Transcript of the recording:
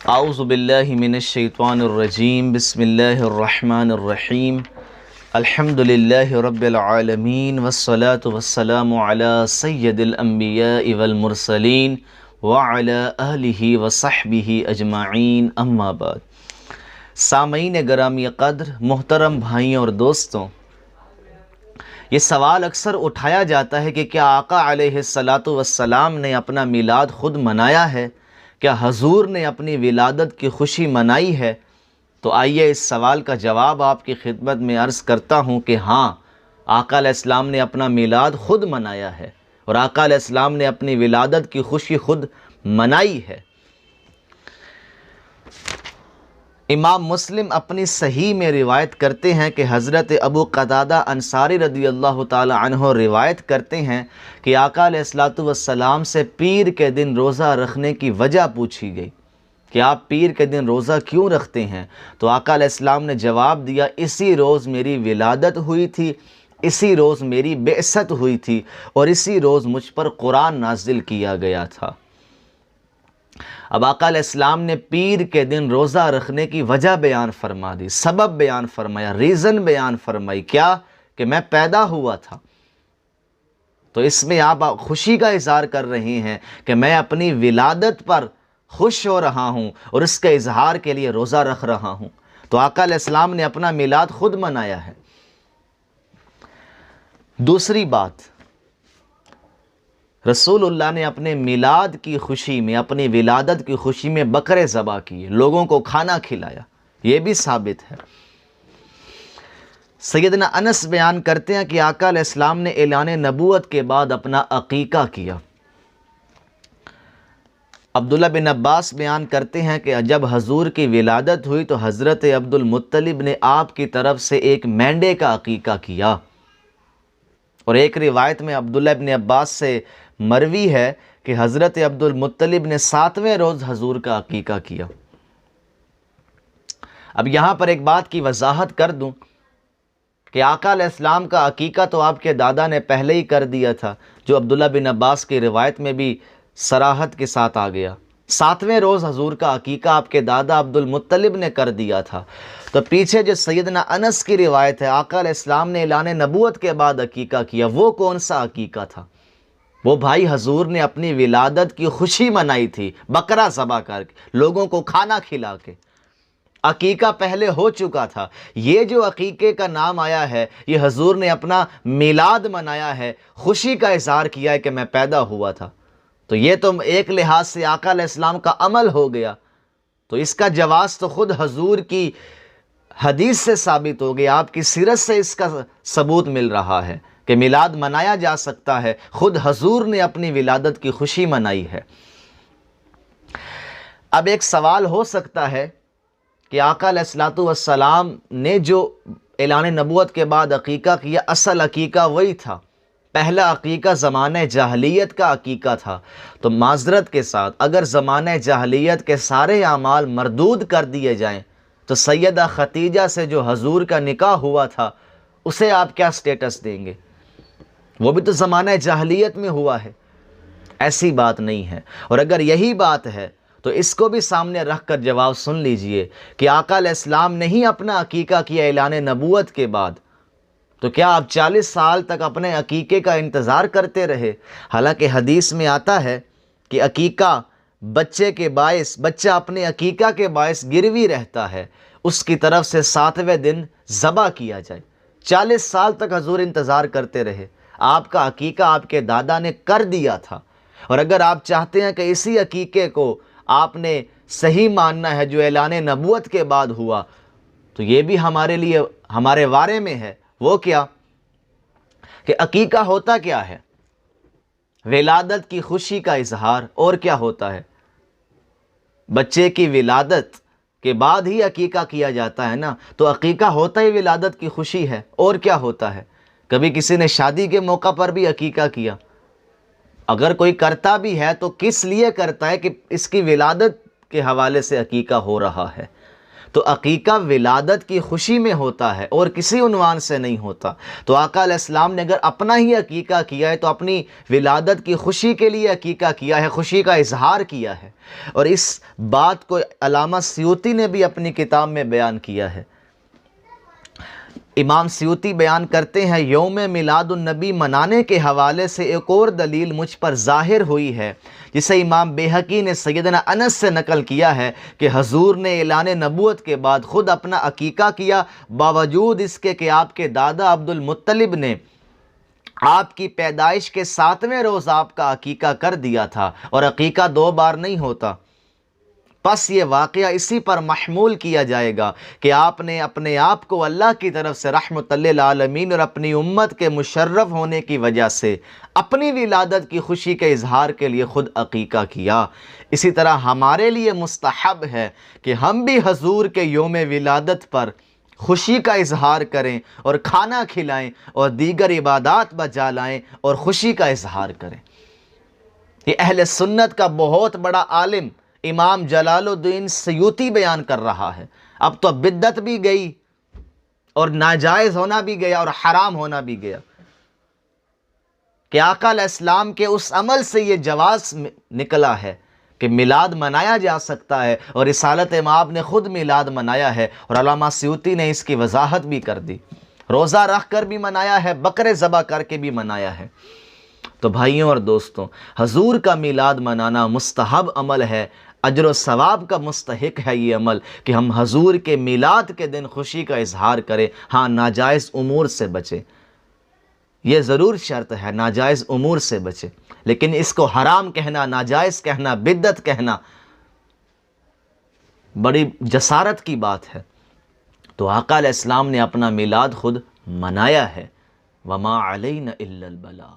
اعوذ باللہ من الشیطان الرجیم بسم اللہ الرحمن الرحیم الحمد للہ رب العالمین والصلاة والسلام علی سید الانبیاء والمرسلین وعلی آلہ وصحبہ اجمعین اما بعد۔ سامعین گرامی قدر، محترم بھائیوں اور دوستوں، یہ سوال اکثر اٹھایا جاتا ہے کہ کیا آقا علیہ السلام نے اپنا میلاد خود منایا ہے؟ کیا حضور نے اپنی ولادت کی خوشی منائی ہے؟ تو آئیے اس سوال کا جواب آپ کی خدمت میں عرض کرتا ہوں کہ ہاں، آقا علیہ السلام نے اپنا میلاد خود منایا ہے اور آقا علیہ السلام نے اپنی ولادت کی خوشی خود منائی ہے۔ امام مسلم اپنی صحیح میں روایت کرتے ہیں کہ حضرت ابو قتادہ انصاری رضی اللہ تعالی عنہ روایت کرتے ہیں کہ آقا علیہ السلام سے پیر کے دن روزہ رکھنے کی وجہ پوچھی گئی کہ آپ پیر کے دن روزہ کیوں رکھتے ہیں؟ تو آقا علیہ السلام نے جواب دیا، اسی روز میری ولادت ہوئی تھی، اسی روز میری بعثت ہوئی تھی اور اسی روز مجھ پر قرآن نازل کیا گیا تھا۔ اب آقا علیہ السلام نے پیر کے دن روزہ رکھنے کی وجہ بیان فرما دی، سبب بیان فرمایا، ریزن بیان فرمائی، کیا کہ میں پیدا ہوا تھا۔ تو اس میں آپ خوشی کا اظہار کر رہے ہیں کہ میں اپنی ولادت پر خوش ہو رہا ہوں اور اس کے اظہار کے لیے روزہ رکھ رہا ہوں۔ تو آقا علیہ السلام نے اپنا میلاد خود منایا ہے۔ دوسری بات، رسول اللہ نے اپنے میلاد کی خوشی میں، اپنی ولادت کی خوشی میں بکرے ذبح کیے، لوگوں کو کھانا کھلایا، یہ بھی ثابت ہے۔ سیدنا انس بیان کرتے ہیں کہ آقا علیہ السلام نے اعلان نبوت کے بعد اپنا عقیقہ کیا۔ عبداللہ بن عباس بیان کرتے ہیں کہ جب حضور کی ولادت ہوئی تو حضرت عبد المطلب نے آپ کی طرف سے ایک مینڈے کا عقیقہ کیا، اور ایک روایت میں عبداللہ بن عباس سے مروی ہے کہ حضرت عبد المطلب نے 7ویں روز حضور کا عقیقہ کیا۔ اب یہاں پر ایک بات کی وضاحت کر دوں کہ آقا علیہ السلام کا عقیقہ تو آپ کے دادا نے پہلے ہی کر دیا تھا، جو عبداللہ بن عباس کی روایت میں بھی صراحت کے ساتھ آ گیا۔ 7ویں روز حضور کا عقیقہ آپ کے دادا عبد المطلب نے کر دیا تھا۔ تو پیچھے جو سیدنا انس کی روایت ہے، آقا علیہ السلام نے اعلان نبوت کے بعد عقیقہ کیا، وہ کون سا عقیقہ تھا؟ وہ بھائی حضور نے اپنی ولادت کی خوشی منائی تھی، بکرا ذبح کر کے، لوگوں کو کھانا کھلا کے۔ عقیقہ پہلے ہو چکا تھا، یہ جو عقیقے کا نام آیا ہے، یہ حضور نے اپنا میلاد منایا ہے، خوشی کا اظہار کیا ہے کہ میں پیدا ہوا تھا۔ تو یہ تو ایک لحاظ سے آقا علیہ السلام کا عمل ہو گیا، تو اس کا جواز تو خود حضور کی حدیث سے ثابت ہو گیا، آپ کی سیرت سے اس کا ثبوت مل رہا ہے کہ میلاد منایا جا سکتا ہے، خود حضور نے اپنی ولادت کی خوشی منائی ہے۔ اب ایک سوال ہو سکتا ہے کہ آقا علیہ السلام نے جو اعلان نبوت کے بعد عقیقہ کیا، اصل عقیقہ وہی تھا، پہلا عقیقہ زمانہ جاہلیت کا عقیقہ تھا۔ تو معذرت کے ساتھ اگر زمانہ جاہلیت کے سارے اعمال مردود کر دیے جائیں تو سیدہ خدیجہ سے جو حضور کا نکاح ہوا تھا، اسے آپ کیا سٹیٹس دیں گے؟ وہ بھی تو زمانہ جاہلیت میں ہوا ہے، ایسی بات نہیں ہے۔ اور اگر یہی بات ہے تو اس کو بھی سامنے رکھ کر جواب سن لیجئے کہ آقا علیہ السلام نے ہی اپنا عقیقہ کیا اعلان نبوت کے بعد، تو کیا آپ 40 سال تک اپنے عقیقے کا انتظار کرتے رہے؟ حالانکہ حدیث میں آتا ہے کہ عقیقہ بچے کے باعث، بچہ اپنے عقیقہ کے باعث گروی رہتا ہے، اس کی طرف سے 7ویں دن ذبح کیا جائے۔ 40 سال تک حضور انتظار کرتے رہے، آپ کا عقیقہ آپ کے دادا نے کر دیا تھا۔ اور اگر آپ چاہتے ہیں کہ اسی عقیقے کو آپ نے صحیح ماننا ہے جو اعلان نبوت کے بعد ہوا، تو یہ بھی ہمارے لیے، ہمارے بارے میں ہے۔ وہ کیا کہ عقیقہ ہوتا کیا ہے؟ ولادت کی خوشی کا اظہار، اور کیا ہوتا ہے؟ بچے کی ولادت کے بعد ہی عقیقہ کیا جاتا ہے نا، تو عقیقہ ہوتا ہی ولادت کی خوشی ہے، اور کیا ہوتا ہے؟ کبھی کسی نے شادی کے موقع پر بھی عقیقہ کیا؟ اگر کوئی کرتا بھی ہے تو کس لیے کرتا ہے؟ کہ اس کی ولادت کے حوالے سے عقیقہ ہو رہا ہے۔ تو عقیقہ ولادت کی خوشی میں ہوتا ہے اور کسی عنوان سے نہیں ہوتا۔ تو آقا علیہ السلام نے اگر اپنا ہی عقیقہ کیا ہے تو اپنی ولادت کی خوشی کے لیے عقیقہ کیا ہے، خوشی کا اظہار کیا ہے۔ اور اس بات کو علامہ سیوطی نے بھی اپنی کتاب میں بیان کیا ہے۔ امام سیوطی بیان کرتے ہیں، یوم میلاد النبی منانے کے حوالے سے ایک اور دلیل مجھ پر ظاہر ہوئی ہے، جسے امام بیہقی نے سیدنا انس سے نقل کیا ہے کہ حضور نے اعلان نبوت کے بعد خود اپنا عقیقہ کیا، باوجود اس کے کہ آپ کے دادا عبد المطلب نے آپ کی پیدائش کے 7ویں روز آپ کا عقیقہ کر دیا تھا، اور عقیقہ 2 بار نہیں ہوتا۔ پس یہ واقعہ اسی پر محمول کیا جائے گا کہ آپ نے اپنے آپ کو اللہ کی طرف سے رحمت للعالمین اور اپنی امت کے مشرف ہونے کی وجہ سے اپنی ولادت کی خوشی کے اظہار کے لیے خود عقیقہ کیا۔ اسی طرح ہمارے لیے مستحب ہے کہ ہم بھی حضور کے یوم ولادت پر خوشی کا اظہار کریں اور کھانا کھلائیں اور دیگر عبادات بجا لائیں اور خوشی کا اظہار کریں۔ یہ اہل سنت کا بہت بڑا عالم امام جلال الدین سیوطی بیان کر رہا ہے۔ اب تو بدعت بھی گئی اور ناجائز ہونا بھی گیا اور حرام ہونا بھی گیا کہ آقا علیہ السلام کے اس عمل سے یہ جواز نکلا ہے کہ میلاد منایا جا سکتا ہے، اور رسالت مآب نے خود میلاد منایا ہے، اور علامہ سیوطی نے اس کی وضاحت بھی کر دی، روزہ رکھ کر بھی منایا ہے، بکرے ذبح کر کے بھی منایا ہے۔ تو بھائیوں اور دوستوں، حضور کا میلاد منانا مستحب عمل ہے، اجر و ثواب کا مستحق ہے یہ عمل کہ ہم حضور کے میلاد کے دن خوشی کا اظہار کریں۔ ہاں، ناجائز امور سے بچیں، یہ ضرور شرط ہے، ناجائز امور سے بچیں، لیکن اس کو حرام کہنا، ناجائز کہنا، بدعت کہنا بڑی جسارت کی بات ہے۔ تو آقا علیہ السلام نے اپنا میلاد خود منایا ہے۔ وما علینا الا البلاغ۔